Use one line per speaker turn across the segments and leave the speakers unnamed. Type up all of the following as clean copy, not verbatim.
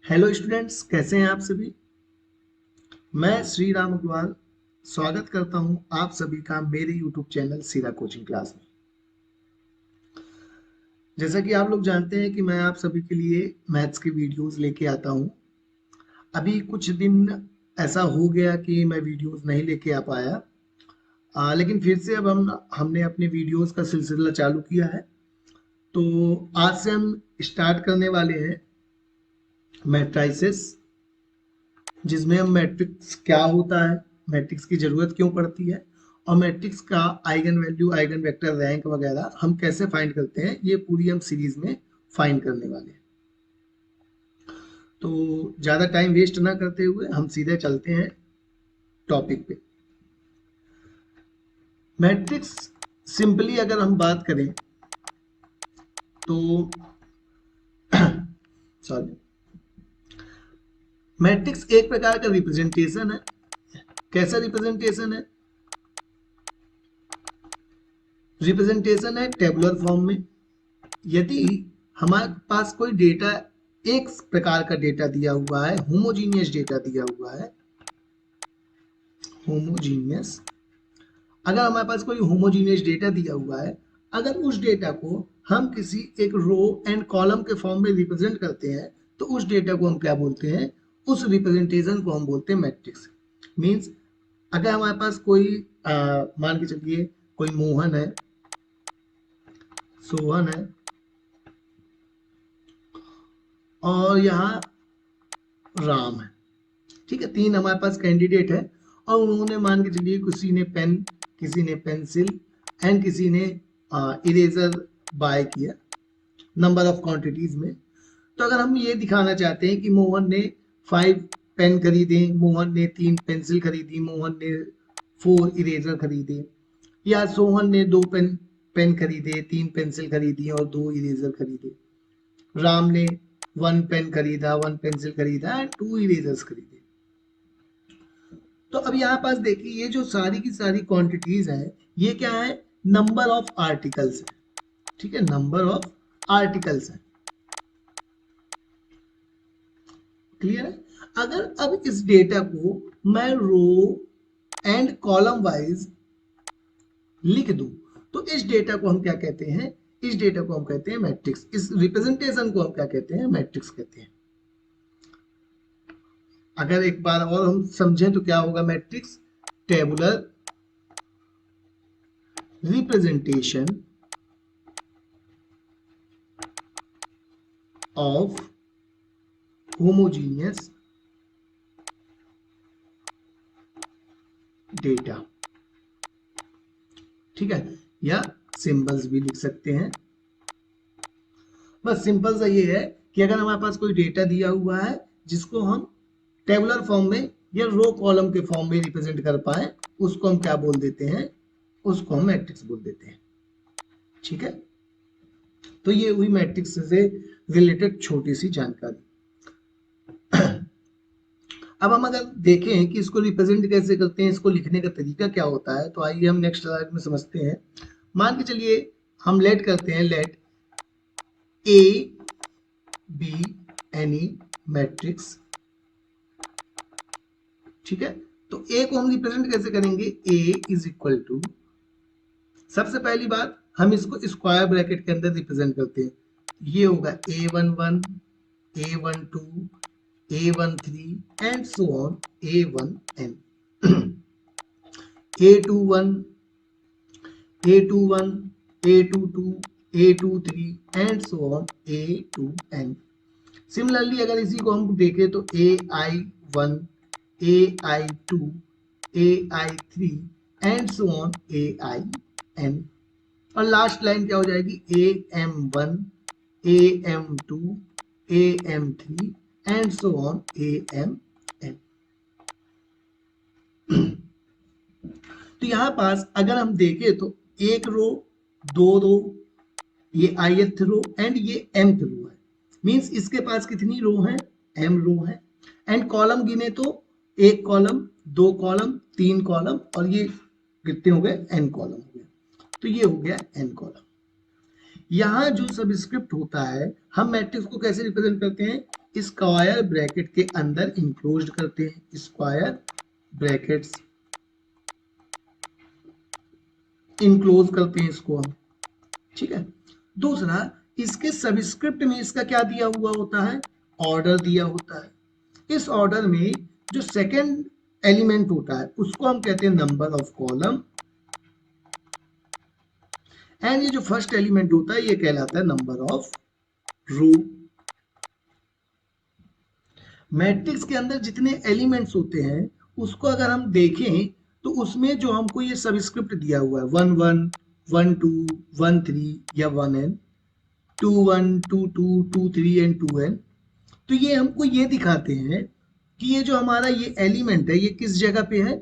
Hello students, कैसे हैं आप सभी। मैं श्री राम अग्रवाल स्वागत करता हूं आप सभी का मेरे यूट्यूब चैनल सीरा कोचिंग क्लास में। जैसा कि आप लोग जानते हैं कि मैं आप सभी के लिए मैथ्स की वीडियोस लेके आता हूं। अभी कुछ दिन ऐसा हो गया कि मैं वीडियोस नहीं लेके आ पाया, लेकिन फिर से अब हमने अपने वीडियोस का सिलसिला चालू किया है। तो आज से हम स्टार्ट करने वाले हैं मैट्रिसेस, जिसमें हम मैट्रिक्स क्या होता है, मैट्रिक्स की जरूरत क्यों पड़ती है और मैट्रिक्स का eigen value, eigen vector, rank वगैरह हम कैसे फाइंड करते हैं, ये पूरी हम सीरीज में फाइंड करने वाले हैं। तो ज्यादा टाइम वेस्ट ना करते हुए हम सीधे चलते हैं टॉपिक पे। मैट्रिक्स सिंपली अगर हम बात करें तो सॉरी, मैट्रिक्स एक प्रकार का रिप्रेजेंटेशन है। कैसा रिप्रेजेंटेशन है? रिप्रेजेंटेशन है टेबुलर फॉर्म में। यदि हमारे पास कोई डेटा, एक प्रकार का डेटा दिया हुआ है, होमोजीनियस डेटा दिया हुआ है, होमोजीनियस, अगर हमारे पास कोई होमोजीनियस डेटा दिया हुआ है, अगर उस डेटा को हम किसी एक रो एंड कॉलम के फॉर्म में रिप्रेजेंट करते हैं तो उस डेटा को हम क्या बोलते हैं? उस रिप्रेजेंटेशन को हम बोलते हैं मैट्रिक्स। मींस अगर हमारे पास कोई मान के चलिए कोई मोहन है, सोहन है और यहाँ राम है, ठीक है, तीन हमारे पास कैंडिडेट है और उन्होंने मान के चलिए किसी ने पेन, किसी ने पेंसिल एंड किसी ने इरेजर बाय किया नंबर ऑफ क्वांटिटीज में। तो अगर हम ये दिखाना चाहते हैं कि मोहन ने 5 पेन खरीदे, मोहन ने 3 पेंसिल खरीदी, मोहन ने 4 इरेजर खरीदे, या सोहन ने 2 पेन खरीदे, 3 पेंसिल खरीदी और 2 इरेजर खरीदे, राम ने 1 पेन खरीदा, 1 पेंसिल खरीदा एंड 2 इरेजर्स खरीदे। तो अब यहाँ पास देखिए, ये जो सारी की सारी क्वांटिटीज है, ये क्या है? नंबर ऑफ आर्टिकल्स है, ठीक है, नंबर ऑफ आर्टिकल्स है। क्लियर है? अगर अब इस डेटा को मैं रो एंड कॉलम वाइज लिख दूं तो इस डेटा को हम क्या कहते हैं? इस डेटा को हम कहते हैं मैट्रिक्स। इस रिप्रेजेंटेशन को हम क्या कहते हैं? मैट्रिक्स कहते हैं। अगर एक बार और हम समझें तो क्या होगा matrix? Tabular representation of homogeneous data, ठीक है, या सिंबल्स भी लिख सकते हैं। बस सिंपल सा ये है कि अगर हमारे पास कोई डेटा दिया हुआ है जिसको हम टेबुलर फॉर्म में या रो कॉलम के फॉर्म में रिप्रेजेंट कर पाए, उसको हम क्या बोल देते हैं? उसको हम मैट्रिक्स बोल देते हैं, ठीक है। तो ये हुई मैट्रिक्स से रिलेटेड छोटी सी जानकारी। अब हम अगर देखें कि इसको रिप्रेजेंट कैसे करते हैं, इसको लिखने का तरीका क्या होता है, तो आइए हम नेक्स्ट स्लाइड में समझते हैं। मान के चलिए हम लेट करते हैं, let A be any matrix, ठीक है। तो ए को हम रिप्रेजेंट कैसे करेंगे? ए इज इक्वल टू, सबसे पहली बात हम इसको स्क्वायर ब्रैकेट के अंदर रिप्रेजेंट करते हैं। ये होगा A11, A12, A13 and so on A1n, A21, A21, A22, A23 and so on A2n। Similarly अगर इसी को हम देखें तो AI1, AI2, AI3 and so on AIN। और लास्ट लाइन क्या हो जाएगी? AM1, AM2, AM3 and so on AMN। तो यहां पास अगर हम देखें तो एक रो, दो रो, ये ith रो एंड ये mth रो है। मींस इसके पास कितनी रो है? m रो है। एंड कॉलम गिने तो एक कॉलम, दो कॉलम, तीन कॉलम और ये कितने हो गए? n कॉलम हो गए। तो ये हो गया n कॉलम। यहां जो सबस्क्रिप्ट होता है, हम मैट्रिक्स को कैसे रिप्रेजेंट करते हैं? स्क्वायर ब्रैकेट के अंदर इंक्लोज्ड करते हैं, स्क्वायर ब्रैकेट्स इंक्लोज करते हैं इसको हम, ठीक है। दूसरा, इसके सबस्क्रिप्ट में इसका क्या दिया हुआ होता है, ऑर्डर दिया होता है। इस ऑर्डर में जो सेकंड एलिमेंट होता है उसको हम कहते हैं नंबर ऑफ कॉलम, एंड ये जो फर्स्ट एलिमेंट होता है ये कहलाता है नंबर ऑफ रो। मैट्रिक्स के अंदर जितने एलिमेंट्स होते हैं उसको अगर हम देखें तो उसमें जो हमको ये सबस्क्रिप्ट दिया हुआ है 1 1 1 2 1 3 या 1 n 2 1 2 2 2 3 एंड 2 n, तो ये हमको ये दिखाते हैं कि ये जो हमारा ये एलिमेंट है ये किस जगह पे है,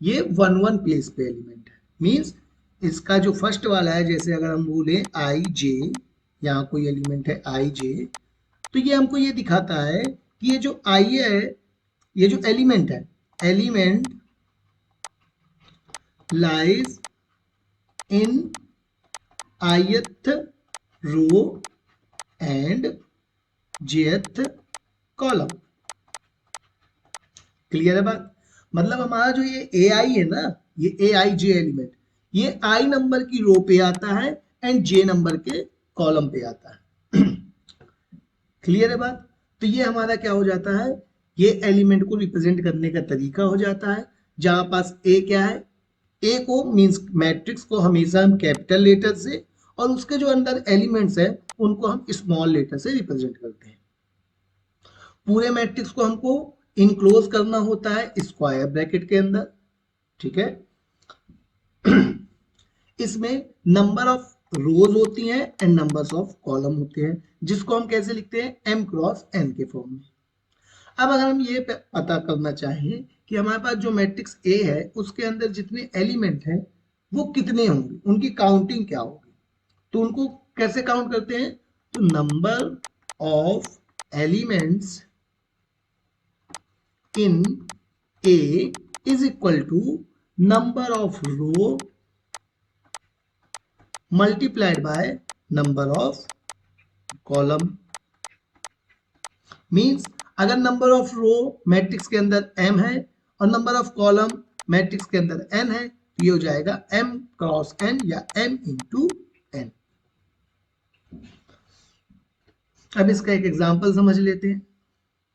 ये 1 1 प्लेस पे एलिमेंट है। मींस इसका जो फर्स्ट वाला है, जैसे अगर हम बोले आई जे, यहाँ कोई एलिमेंट है आई जे, तो ये हमको ये दिखाता है कि ये जो आई है, ये जो एलिमेंट है, element lies in ith row and jth column. Clear है बात? मतलब हमारा जो ये ए आई है ना, ये ए आई जे एलिमेंट, ये आई नंबर की रो पे आता है एंड जे नंबर के कॉलम पे आता है। क्लियर है बात? तो ये हमारा क्या हो जाता है, ये एलिमेंट को रिप्रेजेंट करने का तरीका हो जाता है। जहां पास ए क्या है, ए को मींस मैट्रिक्स को हमेशा हम कैपिटल लेटर से, और उसके जो अंदर एलिमेंट्स है उनको हम स्मॉल लेटर से रिप्रेजेंट करते हैं। पूरे मैट्रिक्स को हमको इनक्लोज करना होता है स्क्वायर ब्रैकेट के अंदर, ठीक है। इसमें नंबर ऑफ रोज होती हैं एंड नंबर्स ऑफ कॉलम होते हैं, जिसको हम कैसे लिखते हैं, m क्रॉस n के फॉर्म में। अब अगर हम ये पता करना चाहें कि हमारे पास जो मैट्रिक्स A है उसके अंदर जितने एलिमेंट हैं वो कितने होंगे, उनकी काउंटिंग क्या होगी, तो उनको कैसे काउंट करते हैं, तो number of elements in A is equal to number of row multiplied by number of column। Means अगर नंबर ऑफ रो मैट्रिक्स के अंदर m है और नंबर ऑफ कॉलम मैट्रिक्स के अंदर n है, तो ये हो जाएगा m क्रॉस n या m इंटू n। अब इसका एक एग्जांपल समझ लेते हैं।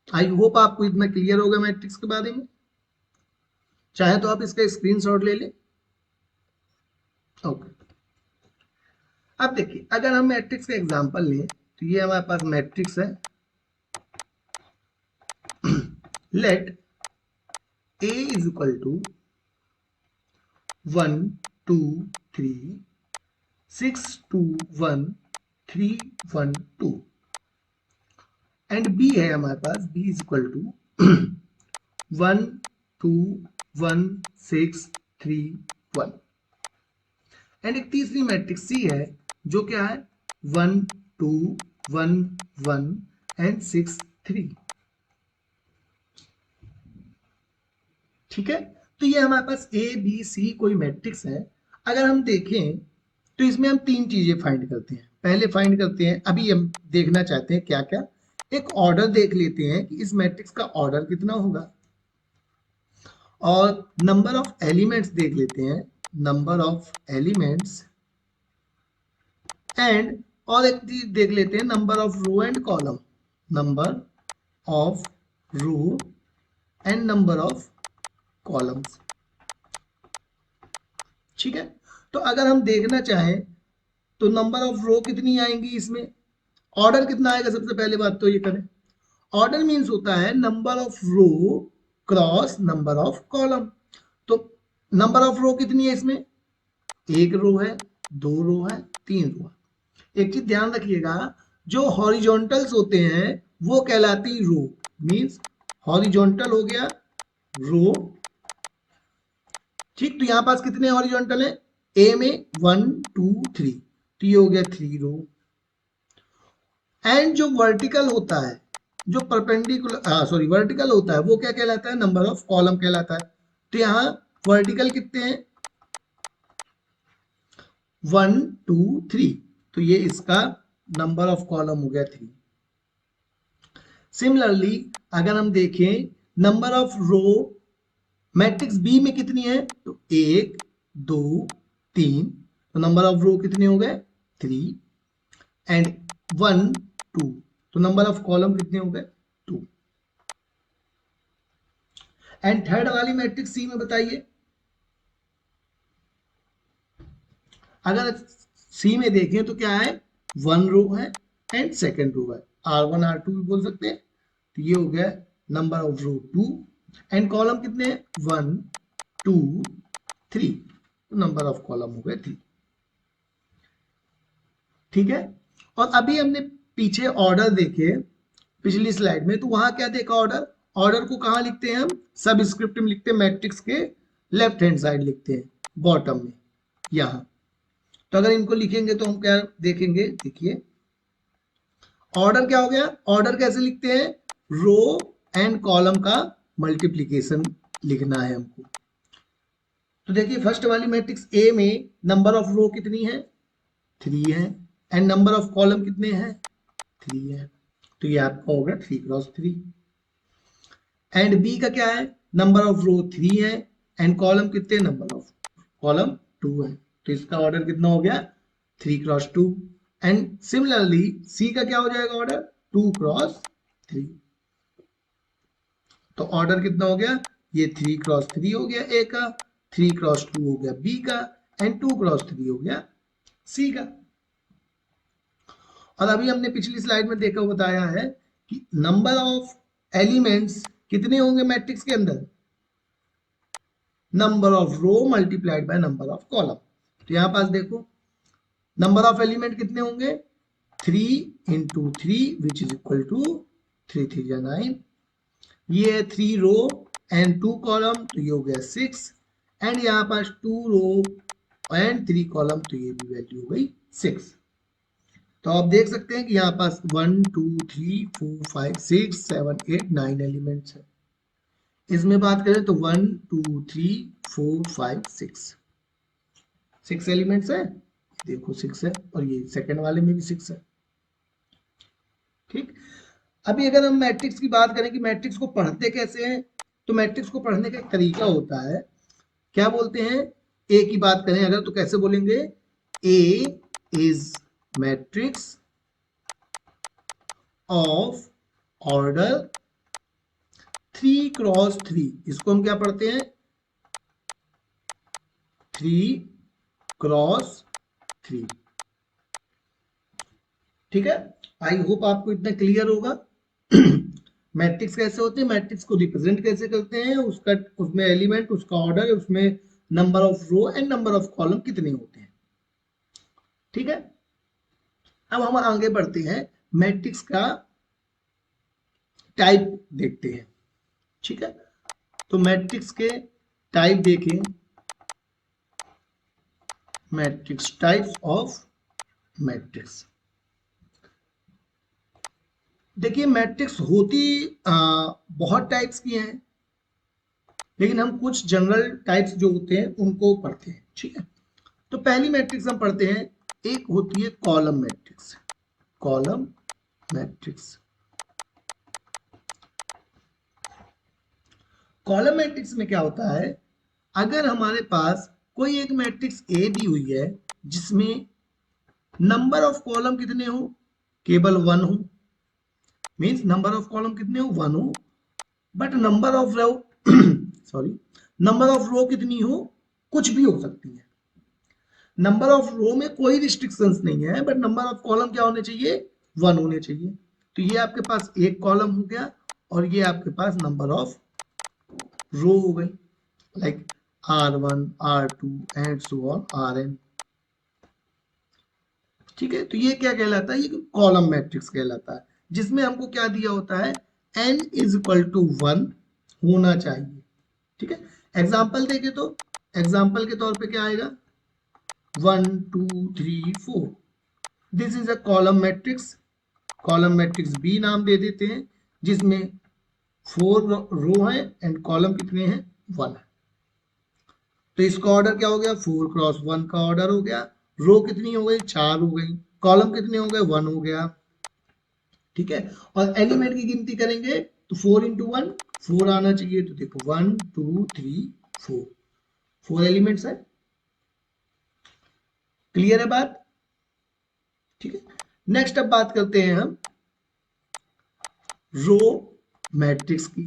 आई होप आपको इतना क्लियर होगा मैट्रिक्स के बारे में। चाहे तो आप इसका स्क्रीनशॉट ले लें। ओके, अब देखिए अगर हम मैट्रिक्स का एग्जांपल लें तो ये हमारे पास मैट्रिक्स है। Let A is equal to 1 2 3 6 2 1 3 1 2 and B है हमारे पास, B is equal to 1 2 1 6 3 1 and एक तीसरी मैट्रिक्स C है जो क्या है 1 2 1 1 एंड 6 3। ठीक है, तो ये हमारे पास ए बी सी कोई मैट्रिक्स है। अगर हम देखें तो इसमें हम तीन चीजें फाइंड करते हैं। पहले फाइंड करते हैं, अभी हम देखना चाहते हैं क्या क्या, एक ऑर्डर देख लेते हैं कि इस मैट्रिक्स का ऑर्डर कितना होगा, और नंबर ऑफ एलिमेंट्स देख लेते हैं, नंबर ऑफ एलिमेंट्स, एंड और एक चीज देख लेते हैं number of row and column, number of row and number of columns. ठीक है, तो अगर हम देखना चाहें तो नंबर ऑफ रो कितनी आएंगी, इसमें ऑर्डर कितना आएगा, सबसे पहले बात तो ये करें। ऑर्डर मींस होता है number of row cross number of column. तो नंबर ऑफ रो कितनी है इसमें, एक रो है, दो रो है, तीन रो है। एक चीज ध्यान रखिएगा, जो हॉरिजॉन्टल्स होते हैं वो कहलाती रो। मींस हॉरिजॉन्टल हो गया रो। ठीक, तो यहां पास कितने हॉरिजॉन्टल है, ए में 1 2 3, तो ये हो गया 3 रो। एंड जो वर्टिकल होता है, जो परपेंडिकुलर सॉरी वर्टिकल होता है वो क्या कहलाता है, नंबर ऑफ कॉलम कहलाता है। तो यहां वर्टिकल कितने हैं, 1 2 3, तो ये इसका नंबर ऑफ कॉलम हो गया 3। सिमिलरली अगर हम देखें number of row matrix B में कितनी है, तो 1 2 3, तो नंबर ऑफ रो कितने हो गए 3 एंड 1 2, तो नंबर ऑफ कॉलम कितने हो गए 2। एंड थर्ड वाली मैट्रिक्स सी में बताइए, अगर सी में देखें तो क्या है, 1 रो है एंड सेकेंड रो है, R1 R2 भी बोल सकते हैं। तो ये हो गया number of row 2 and column कितने हैं 1 2 3, तो नंबर ऑफ कॉलम हो गए 3। ठीक है, और अभी हमने पीछे ऑर्डर देखे पिछली स्लाइड में, तो वहां क्या देखा, ऑर्डर, ऑर्डर को कहां लिखते हैं हम, सब स्क्रिप्ट में लिखते हैं, मैट्रिक्स के लेफ्ट हैंड साइड लिखते हैं बॉटम में यहां। तो अगर इनको लिखेंगे तो हम क्या देखेंगे, देखिए ऑर्डर क्या हो गया, ऑर्डर कैसे लिखते हैं, रो एंड कॉलम का मल्टीप्लीकेशन लिखना है हमको। तो देखिए फर्स्ट वाली मैट्रिक्स ए में नंबर ऑफ रो कितनी है 3 है एंड नंबर ऑफ कॉलम कितने हैं 3 है, तो ये आपका होगा 3x3। एंड बी का क्या है, नंबर ऑफ रो 3 है एंड कॉलम कितने, नंबर ऑफ कॉलम 2 है, तो इसका ऑर्डर कितना हो गया 3x2। एंड सिमिलरली सी का क्या हो जाएगा ऑर्डर 2x3, तो ऑर्डर कितना हो गया, ये 3x3 हो गया ए का, 3x2 हो गया बी का एंड 2x3 हो गया सी का। और अभी हमने पिछली स्लाइड में देखा बताया है कि नंबर ऑफ एलिमेंट्स कितने होंगे मैट्रिक्स के अंदर, number of row multiplied by number of column. तो यहां पास देखो नंबर ऑफ एलिमेंट कितने होंगे 3 into 3 which is equal to 3 3 या 9, ये है 3 रो एंड 2 कॉलम, तो ये हो गया 6 एंड यहाँ पास 2 रो एंड 3 कॉलम, तो ये भी वैल्यू हो गई 6। तो आप देख सकते हैं कि यहाँ पास 1 2 3 4 5 6 7 8 9 एलिमेंट्स है। इसमें बात करें तो 1 2 3 4 5 6 एलिमेंट्स है, देखो 6 है, और ये सेकंड वाले में भी 6 है। ठीक, अभी अगर हम मैट्रिक्स की बात करें कि मैट्रिक्स को पढ़ते कैसे हैं, तो मैट्रिक्स को पढ़ने का एक तरीका होता है, क्या बोलते हैं, ए की बात करें अगर तो कैसे बोलेंगे, A is matrix of order 3x3, इसको हम क्या पढ़ते हैं 3x3। ठीक है, आई होप आपको इतना क्लियर होगा। मैट्रिक्स कैसे होते हैं, मैट्रिक्स को रिप्रेजेंट कैसे करते हैं, उसका उसमें एलिमेंट, उसका ऑर्डर, उसमें number of row and number of column कितने होते हैं। ठीक है, अब हम आगे बढ़ते हैं, मैट्रिक्स का टाइप देखते हैं। ठीक है, तो मैट्रिक्स के टाइप देखें, मैट्रिक्स टाइप्स ऑफ मैट्रिक्स। देखिए मैट्रिक्स होती बहुत टाइप्स की हैं, लेकिन हम कुछ जनरल टाइप्स जो होते हैं उनको पढ़ते हैं। ठीक है, तो पहली मैट्रिक्स हम पढ़ते हैं, एक होती है column matrix. Column matrix, column matrix में क्या होता है, अगर हमारे पास कोई एक मैट्रिक्स ए दी हुई है जिसमें नंबर ऑफ कॉलम कितने हो, केवल 1 हो, मींस नंबर ऑफ कॉलम कितने हो 1 हो, but number of row sorry, number of row कितनी हो, कुछ भी हो सकती है। नंबर ऑफ रो में कोई रिस्ट्रिक्शंस नहीं है, बट नंबर ऑफ कॉलम क्या होने चाहिए 1 होने चाहिए। तो ये आपके पास एक कॉलम हो गया और ये आपके पास नंबर ऑफ रो हो गई, like R1 R2 and so on Rn। ठीक है, तो ये क्या कहलाता है, ये कॉलम मैट्रिक्स कहलाता है, जिसमें हमको क्या दिया होता है n इज इक्वल टू 1 होना चाहिए। ठीक है, एग्जाम्पल देखे तो एग्जाम्पल के तौर पे क्या आएगा 1 2 3 4, this is a column matrix, column matrix B नाम दे देते हैं, जिसमें 4 रो है एंड कॉलम कितने हैं 1 है। तो इसका ऑर्डर क्या हो गया 4x1 का ऑर्डर हो गया, रो कितनी हो गई 4 हो गई, कॉलम कितने हो गए 1 हो गया। ठीक है, और एलिमेंट की गिनती करेंगे तो 4 इंटू 1 4 आना चाहिए। तो देखो 1 2 3 4 4 एलिमेंट्स है। क्लियर है बात? ठीक है, नेक्स्ट अब बात करते हैं हम रो मैट्रिक्स की।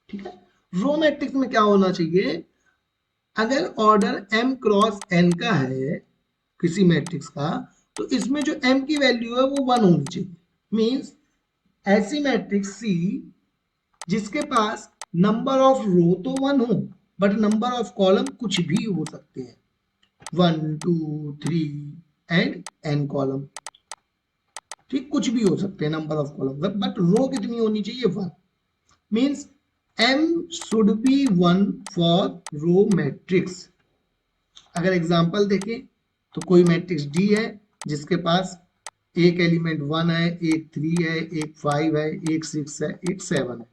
ठीक है, रो मैट्रिक्स में क्या होना चाहिए, अगर ऑर्डर m क्रॉस n का है किसी मैट्रिक्स का, तो इसमें जो m की वैल्यू है वो 1 होनी चाहिए। मींस ऐसी मैट्रिक्स सी जिसके पास नंबर ऑफ रो तो 1 हो, बट नंबर ऑफ कॉलम कुछ भी हो सकते हैं, 1 2 3 एंड n कॉलम। ठीक, कुछ भी हो सकते हैं number of column, but row कितनी होनी चाहिए, 1। Means m should be 1 for row matrix. अगर एग्जांपल देखें तो कोई मैट्रिक्स डी है जिसके पास एक एलिमेंट 1 है, एक 3 है, एक 5 है, एक 6 है, एक 7 है,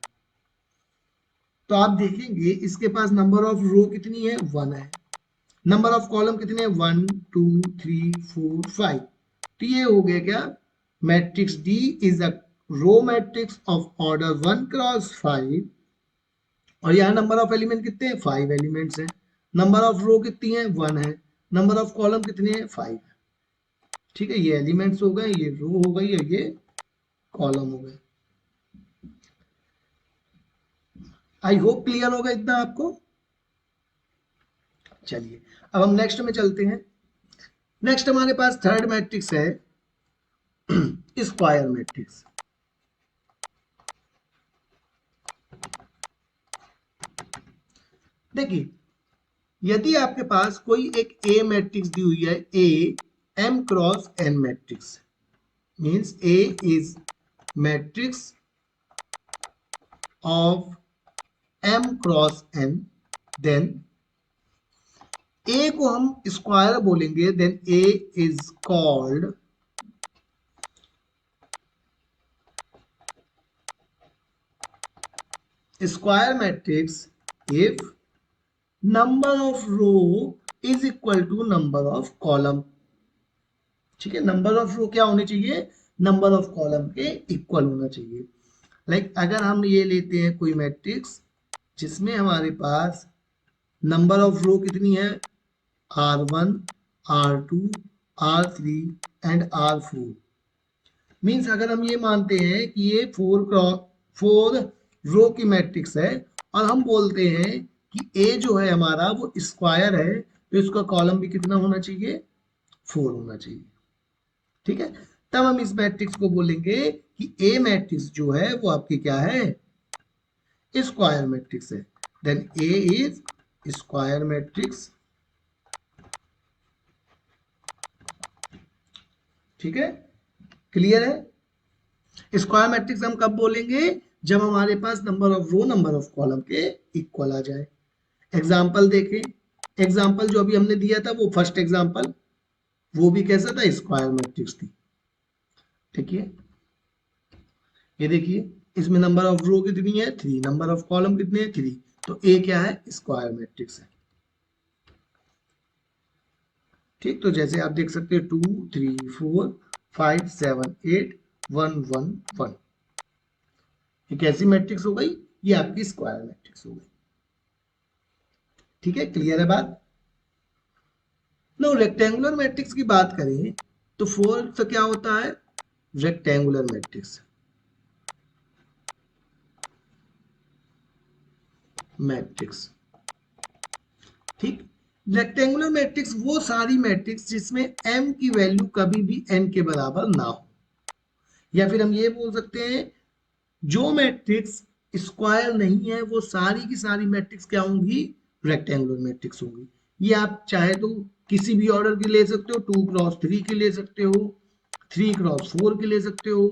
तो आप देखेंगे इसके पास नंबर ऑफ रो कितनी है, 1 है। नंबर ऑफ कॉलम कितने हैं, 1 2 3 4 5। तो ये हो गया क्या, matrix D is a row matrix of order 1 cross 5, और यहाँ नंबर ऑफ एलिमेंट कितने हैं, 5 एलिमेंट्स हैं। नंबर ऑफ रो कितनी है, 1 है। नंबर ऑफ कॉलम कितने हैं, 5 है। ठीक है, ये एलिमेंट्स हो गए, ये रो हो गई, और ये कॉलम हो गए। आई होप क्लियर होगा इतना आपको। चलिए अब हम नेक्स्ट में चलते हैं। नेक्स्ट हमारे पास थर्ड मैट्रिक्स है स्क्वायर मैट्रिक्स। देखिए, यदि आपके पास कोई एक ए मैट्रिक्स दी हुई है, A M cross N matrix, means A is matrix of m cross n, then a को हम स्क्वायर बोलेंगे, then a is called square matrix if number of row is equal to number of column. ठीक है, number of row क्या होने चाहिए, number of column के equal होना चाहिए। लाइक अगर हम ये लेते हैं कोई मैट्रिक्स जिसमें हमारे पास नंबर ऑफ रो कितनी है, R1 R2 R3 and R4। Means अगर हम ये मानते हैं कि ये 4 रो की मैट्रिक्स है, और हम बोलते हैं कि ए जो है हमारा वो स्क्वायर है, तो इसका कॉलम भी कितना होना चाहिए, 4 होना चाहिए। ठीक है, तब हम इस मैट्रिक्स को बोलेंगे कि ए मैट्रिक्स जो है वो आपकी क्या है, स्क्वायर मैट्रिक्स है। Then A is square matrix. ठीक है, क्लियर है। स्क्वायर मैट्रिक्स हम कब बोलेंगे, जब हमारे पास number of row number of column के इक्वल आ जाए। एग्जाम्पल देखें, एग्जाम्पल जो अभी हमने दिया था वो फर्स्ट एग्जाम्पल, वो भी कैसा था, स्क्वायर मैट्रिक्स थी। ठीक है, ये देखिए इसमें नंबर ऑफ रो कितनी है, 3, नंबर ऑफ कॉलम कितने हैं, 3, तो ए क्या है, स्क्वायर मैट्रिक्स है। ठीक, तो जैसे आप देख सकते हैं 2 3 4 5 7 8 1 1 1, ये कैसी मैट्रिक्स हो गई, ये आपकी स्क्वायर मैट्रिक्स हो गई। ठीक है, क्लियर है बात। नो रेक्टेंगुलर मैट्रिक्स की बात करें तो फोर्थ क्या होता है, रेक्टेंगुलर मैट्रिक्स। मैट्रिक्स, ठीक, रेक्टेंगुलर मैट्रिक्स वो सारी मैट्रिक्स जिसमें m की वैल्यू कभी भी n के बराबर ना हो, या फिर हम ये बोल सकते हैं जो मैट्रिक्स स्क्वायर नहीं है वो सारी की सारी मैट्रिक्स क्या होंगी, रेक्टेंगुलर मैट्रिक्स होंगी। ये आप चाहे तो किसी भी ऑर्डर की ले सकते हो, 2 क्रॉस 3 की ले सकते हो, 3 क्रॉस 4 की ले सकते हो,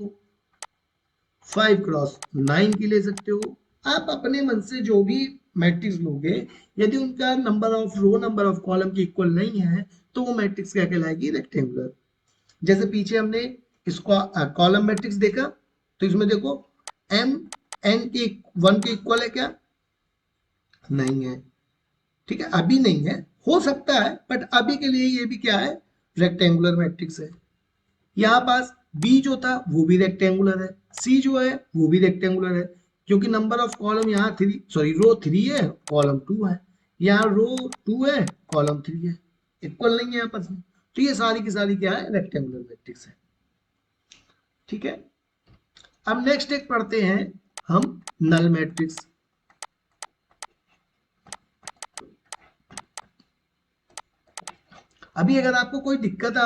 5 क्रॉस 9 की ले सकते हो। आप अपने मन से जो भी मैट्रिक्स लोगे, यदि उनका number of row number of column के इक्वल नहीं है तो वो मैट्रिक्स क्या कहलाएगी, रेक्टेंगुलर। जैसे पीछे हमने इसको कॉलम मैट्रिक्स देखा, तो इसमें देखो m n के 1 के इक्वल है क्या, नहीं है। ठीक है, अभी नहीं है, हो सकता है, बट अभी के लिए ये भी क्या है, रेक्टेंगुलर मैट्रिक्स है। यहाँ पास बी जो था वो भी रेक्टेंगुलर है, सी जो है वो भी रेक्टेंगुलर है, क्योंकि नंबर ऑफ कॉलम यहाँ रो 3 है, कॉलम 2 है, यहाँ रो 2 है, कॉलम 3 है, इक्वल नहीं है आपस में। तो ये सारी की सारी क्या है, रेक्टेंगुलर मैट्रिक्स है। ठीक है, अब नेक्स्ट एक पढ़ते हैं हम नल मैट्रिक्स। अभी अगर आपको कोई दिक्कत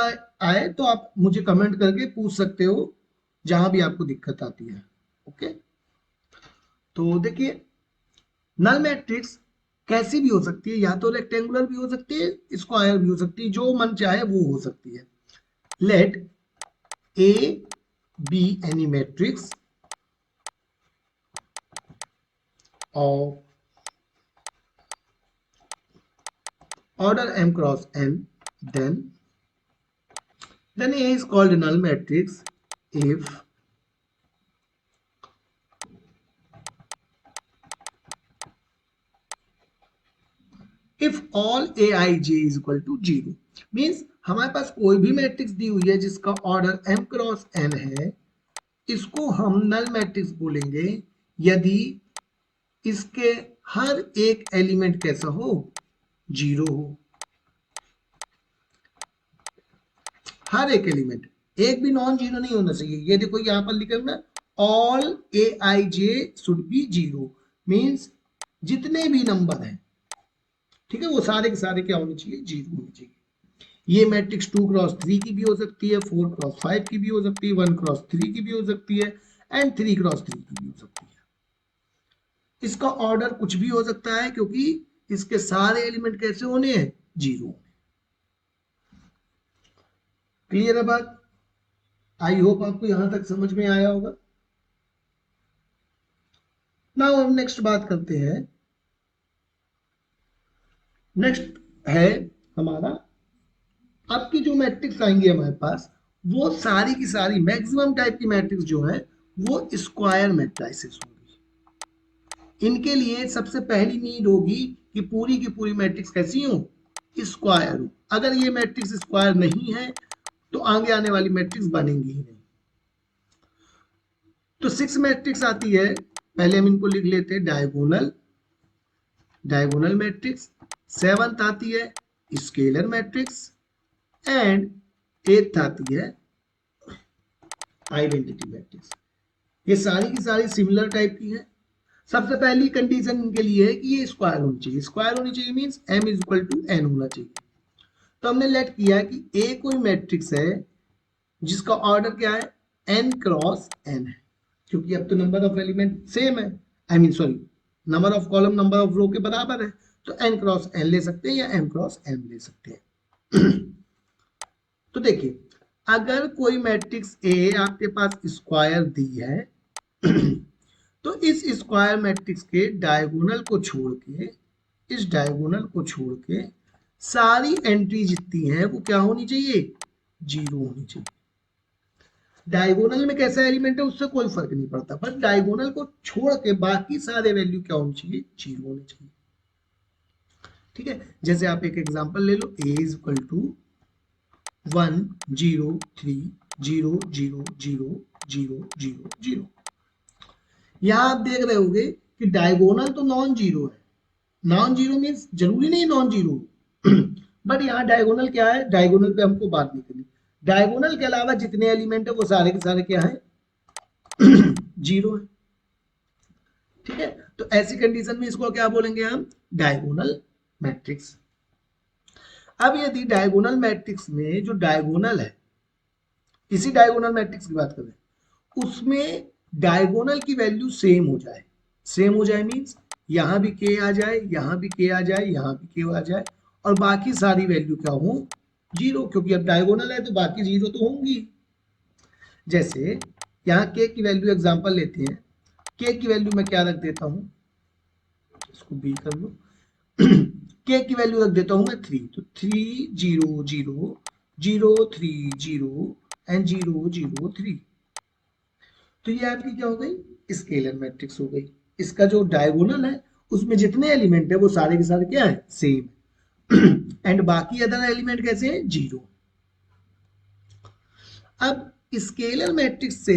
आए तो आप मुझे कमेंट करके पूछ सकते हो, जहां भी आपको दिक्कत आती है। ओके, तो देखिए नल मैट्रिक्स कैसी भी हो सकती है, या तो रेक्टेंगुलर भी हो सकती है, स्क्वायर भी हो सकती है, जो मन चाहे वो हो सकती है। Let A be any matrix of order m cross n, then A is called a null matrix if all aij is equal to 0। Means हमारे पास कोई भी मैट्रिक्स दी हुई है जिसका ऑर्डर m क्रॉस n है, इसको हम नल मैट्रिक्स बोलेंगे यदि इसके हर एक एलिमेंट कैसा हो, 0 हो। हर एक एलिमेंट, एक भी नॉन जीरो नहीं होना चाहिए। ये देखो यहां पर लिखा है all A I J should be 0, means जितने भी नंबर हैं, ठीक है, वो सारे के सारे क्या होने चाहिए, 0 होने चाहिए। ये मैट्रिक्स 2 क्रॉस 3 की भी हो सकती है, 4 क्रॉस 5 की भी हो सकती है, 1 क्रॉस 3 की भी हो सकती है, एंड 3 क्रॉस 3 की भी हो सकती है। इसका ऑर्डर कुछ भी हो सकता है, क्योंकि इसके सारे एलिमेंट कैसे होने हैं, 0। क्लियर है बात? आई होप आपको यहां तक समझ में आया होगा। नाउ हम नेक्स्ट बात करते हैं। नेक्स्ट है हमारा, आपकी जो मैट्रिक्स आएंगे हमारे पास, वो सारी की सारी मैक्सिमम टाइप की मैट्रिक्स जो है वो स्क्वायर मैट्रिसेस होगी। इनके लिए सबसे पहली नीड होगी कि पूरी की पूरी मैट्रिक्स कैसी हो, स्क्वायर हो। अगर ये मैट्रिक्स स्क्वायर नहीं है तो आगे आने वाली मैट्रिक्स बनेंगी ही नहीं। तो 6 मैट्रिक्स आती है, पहले हम इनको लिख लेते हैं, डायगोनल मैट्रिक्स। 7th आती है स्केलर मैट्रिक्स, एंड 8th आती है आइडेंटिटी मैट्रिक्स। ये सारी की सारी सिमिलर टाइप की है। सबसे पहली कंडीशन इनके लिए है कि ये स्क्वायर होनी चाहिए। स्क्वायर होनी चाहिए means m is equal to n होना चाहिए। तो हमने लेट किया कि a कोई मैट्रिक्स है जिसका ऑर्डर क्या है, n क्रॉस n है, क्योंकि अब तो नंबर ऑफ एलिमेंट सेम है, I mean sorry, number of column number of row के बराबर है, तो n क्रॉस n ले सकते हैं या m क्रॉस m ले सकते हैं। तो देखिए अगर कोई मैट्रिक्स A आपके पास स्क्वायर दी है तो इस स्क्वायर मैट्रिक्स के डायगोनल को छोड़ के, इस डायगोनल को छोड़ के सारी एंट्री जितनी है वो क्या होनी चाहिए, 0 होनी चाहिए। डायगोनल में कैसा एलिमेंट है उससे कोई फर्क नहीं पड़ता, बट डायगोनल को छोड़ के बाकी सारे वैल्यू क्या होनी चाहिए, 0 होनी चाहिए। ठीक है, जैसे आप एक एग्जांपल ले लो, a इज इक्वल टू 1 0 3 0 0 0 0 0 0। यहां आप देख रहे होगे कि डायगोनल तो नॉन जीरो है। नॉन जीरो मीन्स जरूरी नहीं नॉन जीरो, बट यहाँ डायगोनल क्या है, डायगोनल पे हमको बात नहीं करनी। डायगोनल के अलावा जितने एलिमेंट है वो सारे के सारे क्या है, 0 है। ठीक है, तो ऐसी कंडीशन में इसको क्या बोलेंगे हम, डायगोनल मैट्रिक्स। अब यदि डायगोनल मैट्रिक्स में जो डायगोनल है, इसी डायगोनल मैट्रिक्स की बात करें, उसमें डायगोनल की वैल्यू सेम हो जाए, सेम हो जाए मींस यहां भी k आ जाए, यहां भी k आ जाए, यहां भी k आ जाए, और बाकी सारी वैल्यू क्या हो, 0, क्योंकि अब डायगोनल है तो बाकी 0 तो होंगी। जैसे यहाँ k की वैल्यू एग्जांपल लेते हैं, k की वैल्यू मैं क्या रख देता हूं, इसको b कर लो, k की वैल्यू रख देता हूं मैं 3, तो 3 0 0 0 3 0 एंड 0 0 3। तो ये आपकी क्या हो गई, स्केलर मैट्रिक्स हो गई। इसका जो डायगोनल है उसमें जितने एलिमेंट है वो सारे के सारे क्या है, सेम, एंड बाकी अदर एलिमेंट कैसे हैं, 0। अब स्केलर मैट्रिक्स से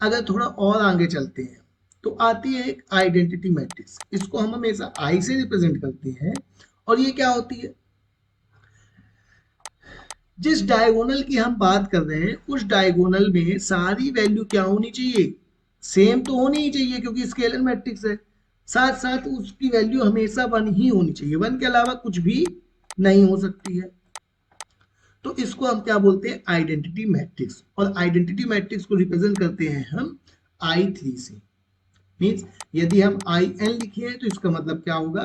अगर थोड़ा और आगे चलते हैं तो आती है एक आइडेंटिटी मैट्रिक्स। इसको हम हमेशा आई से रिप्रेजेंट करते हैं। और ये क्या होती है, जिस डायगोनल की हम बात कर रहे हैं उस डायगोनल में सारी वैल्यू क्या होनी चाहिए, सेम तो होनी ही चाहिए क्योंकि स्केलर मैट्रिक्स है। साथ साथ उसकी वैल्यू हमेशा वन ही होनी चाहिए, वन के अलावा कुछ भी नहीं हो सकती है। तो इसको हम क्या बोलते हैं, आइडेंटिटी मैट्रिक्स। और आइडेंटिटी मैट्रिक्स को रिप्रेजेंट करते हैं हम I3 से। मीन्स यदि हम IN लिखे हैं तो इसका मतलब क्या होगा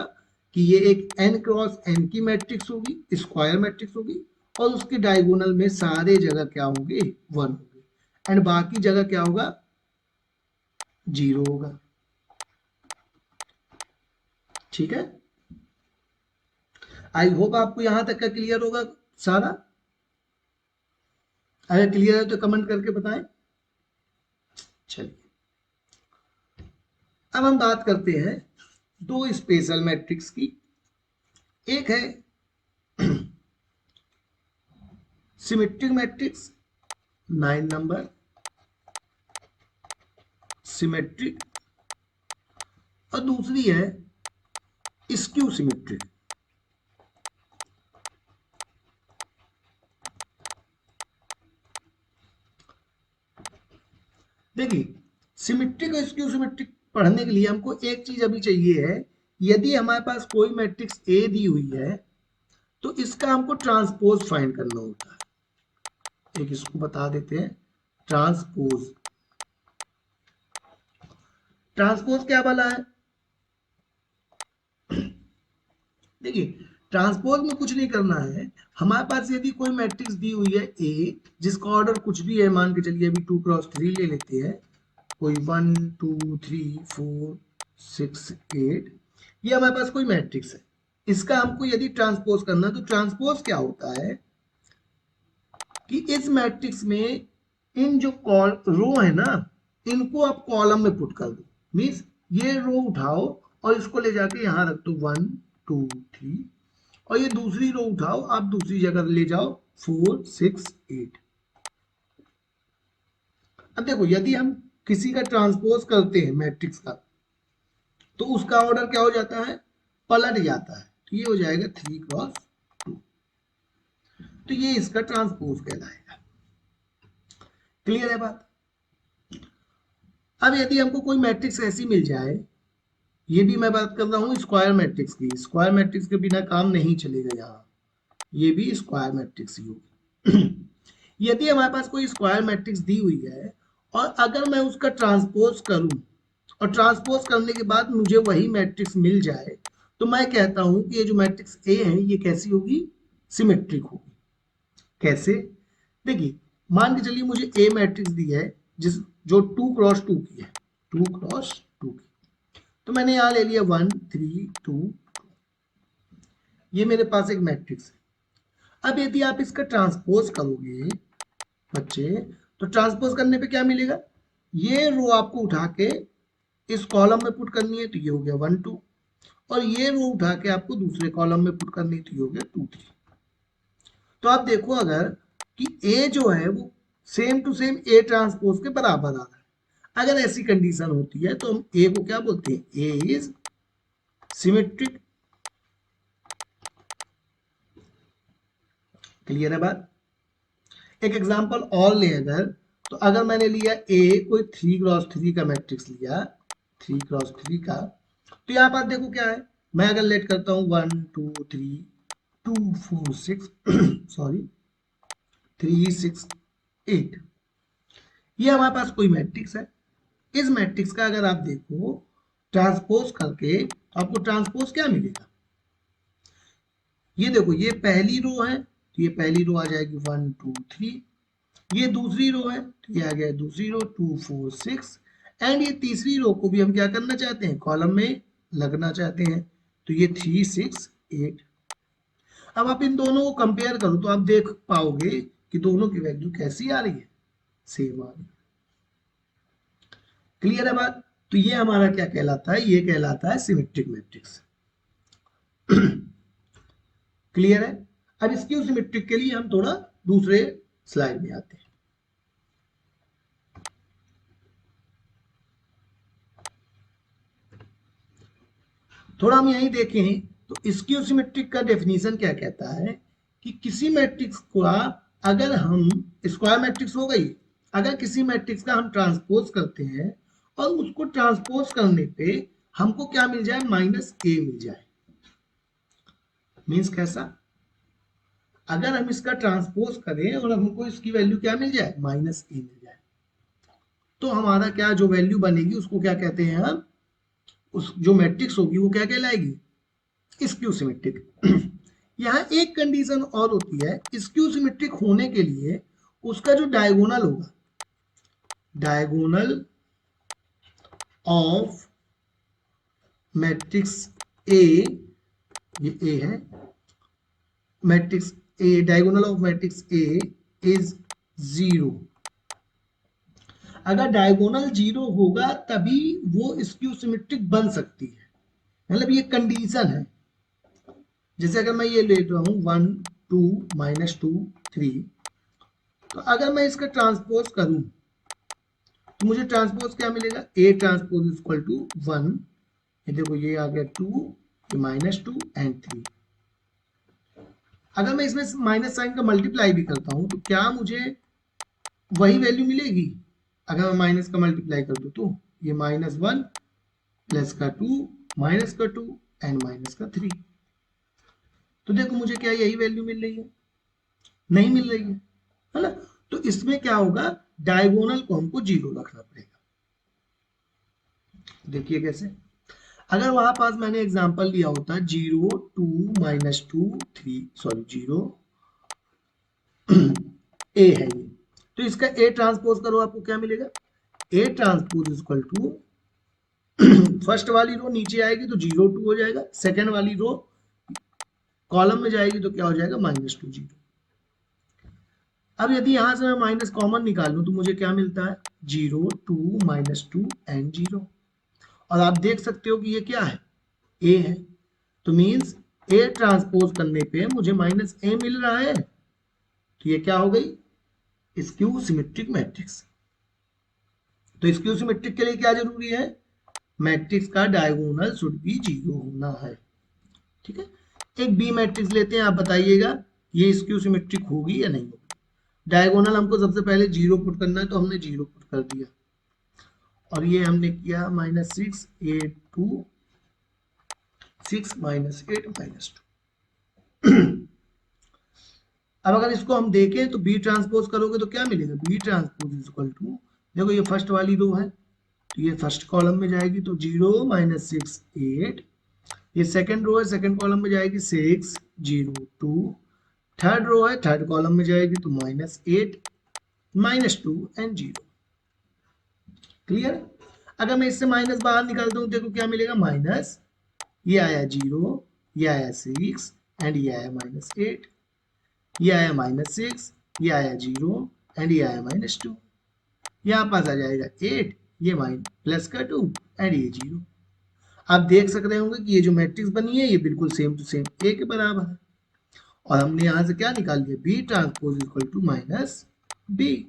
कि ये एक n क्रॉस n की मैट्रिक्स होगी, स्क्वायर मैट्रिक्स होगी, और उसके डायगोनल में सारे जगह क्या होंगे, वन होंगे, एंड बाकी जगह क्या होगा, जीरो होगा। ठीक है, आई होप आपको यहां तक का क्लियर होगा सारा। अगर क्लियर है तो कमेंट करके बताएं। चलिए अब हम बात करते हैं दो स्पेशल मैट्रिक्स की। एक है सिमेट्रिक मैट्रिक्स, 9 नंबर सिमेट्रिक, और दूसरी है स्क्यू सिमेट्रिक। देखिए सिमेट्रिक और स्क्यू सिमेट्रिक पढ़ने के लिए हमको एक चीज अभी चाहिए है, यदि हमारे पास कोई मैट्रिक्स ए दी हुई है तो इसका हमको ट्रांसपोज फाइंड करना होता है। एक इसको बता देते हैं, ट्रांसपोज। ट्रांसपोज क्या वाला है, देखिए ट्रांसपोज में कुछ नहीं करना है। हमारे पास यदि कोई मैट्रिक्स दी हुई है ए, जिसका ऑर्डर कुछ भी है, मान के चलिए अभी 2 क्रॉस 3 ले लेते हैं, कोई 1 2 3 4 6 8, ये हमारे पास कोई मैट्रिक्स है। इसका हमको यदि ट्रांसपोज करना है तो ट्रांसपोज क्या होता है कि इस मैट्रिक्स में इन जो रो है ना, इनको आप कॉलम में पुट कर दो। मीन्स ये रो उठाओ और इसको ले जाके यहां रख दो 1 2 3, और ये दूसरी रो उठाओ आप दूसरी जगह ले जाओ 4 6 8। अब देखो यदि हम किसी का ट्रांसपोज करते हैं मैट्रिक्स का तो उसका ऑर्डर क्या हो जाता है, पलट जाता है। तो ये हो जाएगा 3 क्रॉस 2। तो ये इसका ट्रांसपोज कहलाएगा। क्लियर है बात। अब यदि हमको कोई मैट्रिक्स ऐसी मिल जाए, ये भी मैं बात कर रहा हूं स्क्वायर मैट्रिक्स की, स्क्वायर मैट्रिक्स के बिना काम नहीं चलेगा यहाँ, ये भी स्क्वायर मैट्रिक्स ही होगी। यदि हमारे पास कोई स्क्वायर मैट्रिक्स दी हुई है और अगर मैं उसका ट्रांसपोज करूं और ट्रांसपोज करने के बाद मुझे वही मैट्रिक्स मिल जाए, तो मैं कहता हूं कि ये जो मैट्रिक्स ए है ये कैसी होगी, सिमेट्रिक होगी। कैसे, देखिए मान के चलिए मुझे ए मैट्रिक्स दी है जिस जो 2 क्रॉस 2 की है, 2 क्रॉस 2 की, तो मैंने यहां ले लिया 1 3 2 2, ये मेरे पास एक मैट्रिक्स है। अब यदि आप इसका ट्रांसपोज करोगे बच्चे, तो ट्रांसपोज करने पे क्या मिलेगा, ये रो आपको उठा के इस कॉलम में पुट करनी है तो ये हो गया 1 2, और ये रो उठा के आपको दूसरे कॉलम में पुट करनी है तो ये हो गया 2 3। तो आप देखो अगर कि ए जो है वो same to same A transpose के बराबर आ रहा है, अगर ऐसी कंडीशन होती है तो हम ए को क्या बोलते हैं, ए इज सिमेट्रिक। क्लियर है बात। एक एग्जांपल और ले अगर, तो अगर मैंने लिया ए कोई 3 क्रॉस 3 का मैट्रिक्स लिया, 3 क्रॉस 3 का, तो यहाँ पर देखो क्या है, मैं अगर लेट करता हूं 1 2 3 2 4 6 सॉरी 3 6 8, ये हमारे पास कोई मैट्रिक्स है। इस मैट्रिक्स का अगर आप देखो ट्रांसपोज करके तो आपको ट्रांसपोज क्या मिलेगा, ये देखो ये पहली रो है तो ये पहली रो आ जाएगी 1 2 3, ये दूसरी रो है तो ये आ गया दूसरी रो 2 4 6, एंड ये तीसरी रो को भी हम क्या करना चाहते हैं, कॉलम में लगना चाहते हैं, तो ये 3 6 8। अब आप इन दोनों को कंपेयर करो तो आप देख पाओगे कि दोनों की वैल्यू कैसी आ रही है, सेम आ रही है। क्लियर है बात। तो ये हमारा क्या कहलाता है, ये कहलाता है सिमेट्रिक मैट्रिक्स। क्लियर है। अब स्क्यू सिमेट्रिक के लिए हम थोड़ा दूसरे स्लाइड में आते हैं। थोड़ा हम यही देखें तो स्क्यू सिमेट्रिक का डेफिनेशन क्या कहता है कि किसी मैट्रिक्स का अगर हम स्क्वायर मैट्रिक्स हो गई, अगर किसी मैट्रिक्स का हम ट्रांसपोज करते हैं और उसको ट्रांसपोज करने पे हमको क्या मिल जाए, माइनस ए मिल जाए। मीन्स कैसा, अगर हम इसका ट्रांसपोज करें और हमको इसकी वैल्यू क्या मिल जाए, माइनस ए मिल जाए, तो हमारा क्या जो वैल्यू बनेगी उसको क्या कहते हैं हम, उस जो मैट्रिक्स होगी वो क्या कहलाएगी, स्क्यू सिमेट्रिक। यहाँ एक कंडीशन और होती है स्क्यू सिमेट्रिक होने के लिए, उसका जो डायगोनल होगा, डायगोनल ऑफ मैट्रिक्स ए, ये ए है, matrix A, diagonal of matrix A is 0। अगर डायगोनल 0 होगा तभी वो स्क्यू सिमेट्रिक बन सकती है, मतलब ये कंडीशन है। जैसे अगर मैं ये ले रहा हूं 1 2 -2 3, तो अगर मैं इसका ट्रांसपोज करूं तो मुझे ट्रांसपोज क्या मिलेगा, ए ट्रांसपोज इक्वल टू 1, ये देखो ये आ गया 2, ये -2 एंड 3। अगर मैं इसमें माइनस साइन का मल्टीप्लाई भी करता हूं तो क्या मुझे वही वैल्यू मिलेगी, अगर मैं माइनस का मल्टीप्लाई कर दूं तो ये -1 प्लस का 2 माइनस का 2 एंड माइनस का 3, तो देखो मुझे क्या यही वैल्यू मिल रही है, नहीं मिल रही है ना। तो इसमें क्या होगा, डायगोनल को हमको 0 रखना पड़ेगा। देखिए कैसे, अगर वहां पास मैंने एग्जांपल लिया होता 0 2 -2 3, सॉरी 0 ए है ये, तो इसका ए ट्रांसपोज करो आपको क्या मिलेगा, A transpose equal to first वाली रो नीचे आएगी तो 0 2 हो जाएगा, सेकेंड वाली रो कॉलम में जाएगी तो क्या हो जाएगा, -2 0। अब यदि यहां से मैं माइनस कॉमन निकालूं तो मुझे क्या मिलता है, 0 2 -2 एंड 0, और आप देख सकते हो कि ये क्या है, ए है, तो मींस ए ट्रांसपोज करने पे मुझे माइनस ए मिल रहा है, तो ये क्या हो गई, स्क्यू सिमेट्रिक मैट्रिक्स। तो स्क्यू सिमेट्रिक के लिए क्या जरूरी है, मैट्रिक्स का डायगोनल शुड बी 0 होना है। ठीक है, एक बी मैट्रिक्स लेते हैं, आप बताइएगा ये स्क्यू सिमेट्रिक होगी या नहीं होगी। डायगोनल हमको सबसे पहले 0 पुट करना है, तो हमने 0 पुट कर दिया, और ये हमने किया -6 8 2 6 -8 -2। अब अगर इसको हम देखें तो बी ट्रांसपोज करोगे तो क्या मिलेगा, बी ट्रांसपोज इक्वल टू, देखो ये फर्स्ट वाली रो है तो ये फर्स्ट कॉलम में जाएगी तो 0 -6 8, ये सेकंड रो है सेकंड कॉलम में जाएगी 6 0 2, थर्ड रो है थर्ड कॉलम में जाएगी तो -8 -2 एंड 0। क्लियर। अगर मैं इससे माइनस बाहर निकालता हूं देखो क्या मिलेगा, माइनस, ये आया 0, ये आया 6 एंड ये आया -8, ये आया -6, ये आया 0 एंड ये आया -2, यहाँ पास आ जाएगा 8, ये प्लस का 2 एंड ये 0। आप देख सक रहे होंगे कि ये जो मैट्रिक्स बनी है ये बिल्कुल सेम टू सेम ए के बराबर है, और हमने यहां से क्या निकाल दिया, B transpose equal to minus B.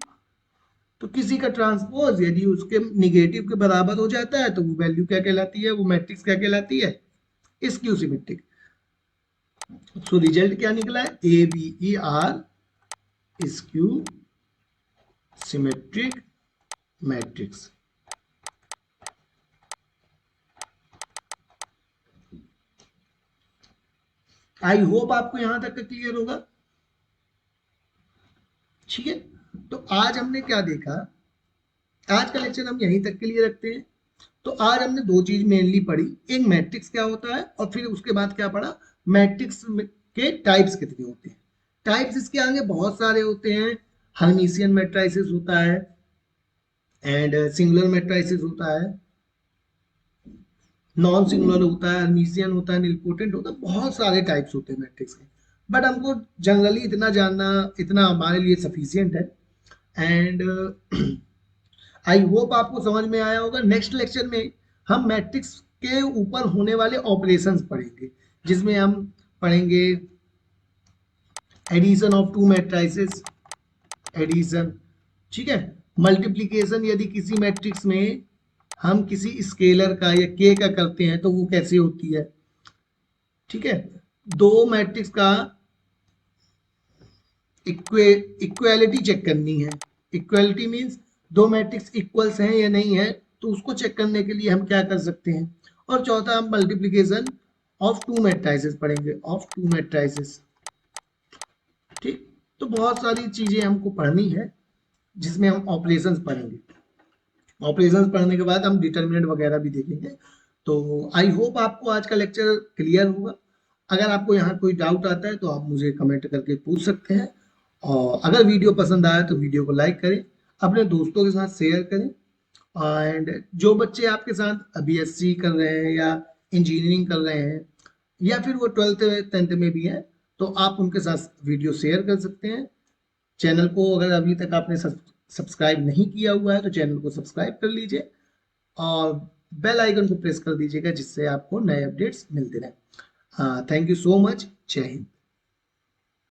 तो किसी का ट्रांसपोज यदि उसके निगेटिव के बराबर हो जाता है तो वो वैल्यू क्या कहलाती है, वो मैट्रिक्स क्या कहलाती है, स्क्यू सिमेट्रिक। सो रिजल्ट क्या निकला है, A B are skew symmetric matrix. I hope आपको यहां तक का क्लियर होगा। ठीक है, तो आज हमने क्या देखा, आज का लेक्चर हम यहीं तक के लिए रखते हैं। तो आज हमने दो चीज मेनली पढ़ी, एक मैट्रिक्स क्या होता है और फिर उसके बाद क्या पढ़ा, मैट्रिक्स के टाइप्स कितने होते हैं। टाइप्स इसके आगे बहुत सारे होते हैं, हर्मिशियन मैट्रिसेस होता है एंड सिंगुलर मैट्रिसेस होता है, नॉन सिंगुलर होता है, हर्मिशियन होता है, निलपोटेंट होता है, बहुत सारे टाइप्स होते हैं मैट्रिक्स के। बट हमको जनरली इतना जानना, इतना हमारे लिए सफिशियंट है। एंड आई होप आपको समझ में आया होगा। नेक्स्ट लेक्चर में हम मैट्रिक्स के ऊपर होने वाले ऑपरेशंस पढ़ेंगे, जिसमें हम पढ़ेंगे addition of two matrices, addition, ठीक है, मल्टीप्लिकेशन, यदि किसी मैट्रिक्स में हम किसी स्केलर का या के का करते हैं तो वो कैसे होती है, ठीक है, दो मैट्रिक्स का इक्वेलिटी चेक करनी है। इक्वेलिटी मींस दो मैट्रिक्स इक्वल्स हैं या नहीं है, तो उसको चेक करने के लिए हम क्या कर सकते हैं। और चौथा हम मल्टीप्लीकेशन ऑफ टू मैट्राइसेस पढ़ेंगे, ऑफ टू मैट्राइसेस। ठीक, तो बहुत सारी चीजें हमको पढ़नी है जिसमें हम ऑपरेशंस पढ़ेंगे। ऑपरेशंस पढ़ने के बाद हम डिटर्मिनेंट वगैरह भी देखेंगे। तो आई होप आपको आज का लेक्चर क्लियर होगा। अगर आपको यहाँ कोई डाउट आता है तो आप मुझे कमेंट करके पूछ सकते हैं, और अगर वीडियो पसंद आया तो वीडियो को लाइक करें, अपने दोस्तों के साथ शेयर करें। एंड जो बच्चे आपके साथ बीएससी कर रहे हैं या इंजीनियरिंग कर रहे हैं या फिर वो 12th 10th में भी हैं, तो आप उनके साथ वीडियो शेयर कर सकते हैं। चैनल को अगर अभी तक आपने सब्सक्राइब नहीं किया हुआ है तो चैनल को सब्सक्राइब कर लीजिए और बेल आइकन को प्रेस कर दीजिएगा, जिससे आपको नए अपडेट्स मिलते रहें। हाँ, थैंक यू सो मच। जय हिंद।